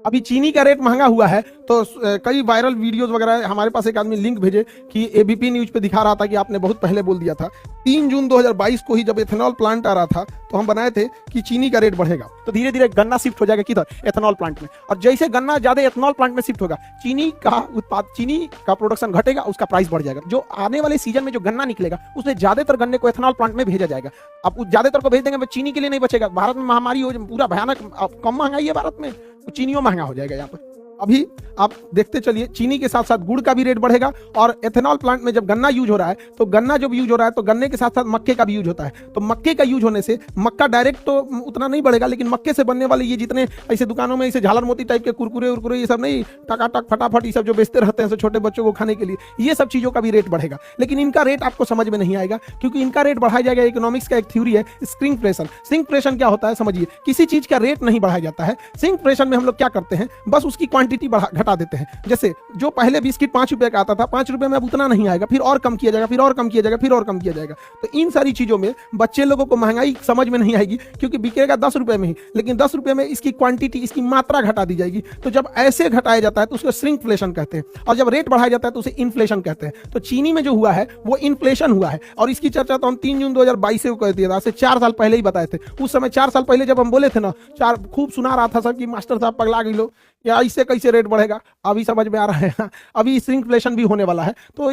अभी चीनी का रेट महंगा हुआ है तो कई वायरल वीडियोस वगैरह, हमारे पास एक आदमी लिंक भेजे कि एबीपी न्यूज पे दिखा रहा था कि आपने बहुत पहले बोल दिया था 3 जून 2022 को ही जब एथेनॉल प्लांट आ रहा था तो हम बनाए थे कि चीनी का रेट बढ़ेगा, तो धीरे धीरे गन्ना शिफ्ट हो जाएगा किधर, एथेनॉल प्लांट में। और जैसे गन्ना ज्यादा एथेनॉल प्लांट में शिफ्ट होगा, चीनी का प्रोडक्शन घटेगा, उसका प्राइस बढ़ जाएगा। जो आने वाले सीजन में जो गन्ना निकलेगा उसमें ज्यादातर गन्ने को एथेनॉल प्लांट में भेजा जाएगा। अब ज्यादातर को भेज देंगे, चीनी के लिए नहीं बचेगा। भारत में महामारी हो, पूरा भयानक, कम महंगाई है भारत में, तो चीनियों महंगा हो जाएगा यहाँ पर। अभी आप देखते चलिए, चीनी के साथ साथ गुड़ का भी रेट बढ़ेगा। और एथेनॉल प्लांट में जब गन्ना यूज हो रहा है तो गन्ना जब यूज हो रहा है तो गन्ने के साथ साथ मक्के का भी यूज होता है। तो मक्के का यूज होने से मक्का डायरेक्ट तो उतना नहीं बढ़ेगा, लेकिन मक्के से बनने वाले ये जितने ऐसे दुकानों में ऐसे झालर मोती टाइप के कुरकुरे उरकुरे, ये सब नहीं, टकाटक फटाफट ये सब जो बेचते रहते हैं छोटे बच्चों को खाने के लिए, ये सब चीजों का भी रेट बढ़ेगा। लेकिन इनका रेट आपको समझ में नहीं आएगा, क्योंकि इनका रेट बढ़ाया जाएगा। इकोनॉमिक्स का एक थ्योरी है श्रिंकफ्लेशन। श्रिंकफ्लेशन क्या होता है समझिए, किसी चीज का रेट नहीं बढ़ाया जाता है। श्रिंकफ्लेशन में हम लोग क्या करते हैं, बस उसकी क्वांटिटी घटा देते हैं। जैसे जो पहले बिस्किट 5 रुपए का आता था, 5 रुपए में अब उतना नहीं आएगा, फिर और कम किया जाएगा, फिर और कम किया जाएगा, फिर और कम किया जाएगा। तो इन सारी चीजों में बच्चे लोगों को महंगाई समझ में नहीं आएगी, क्योंकि बिकेगा 10 रुपए में ही, लेकिन 10 रुपए में इसकी क्वांटिटी, इसकी मात्रा घटा दी जाएगी। तो जब ऐसे घटाया जाता है तो उसको श्रिंकफ्लेशन कहते हैं, और जब रेट बढ़ाया जाता है तो उसे इन्फ्लेशन कहते हैं। तो चीनी में जो हुआ है वो इन्फ्लेशन हुआ है, और इसकी चर्चा तो हम 3 जून 2022 को कर दिया था, 4 साल पहले ही बताए थे। उस समय 4 साल पहले जब हम बोले थे ना, खूब सुना रहा था सब कि मास्टर साहब पगला गई लो, या इससे कैसे रेट बढ़ेगा। अभी समझ में आ रहा है, अभी श्रिंकफ्लेशन भी होने वाला है। तो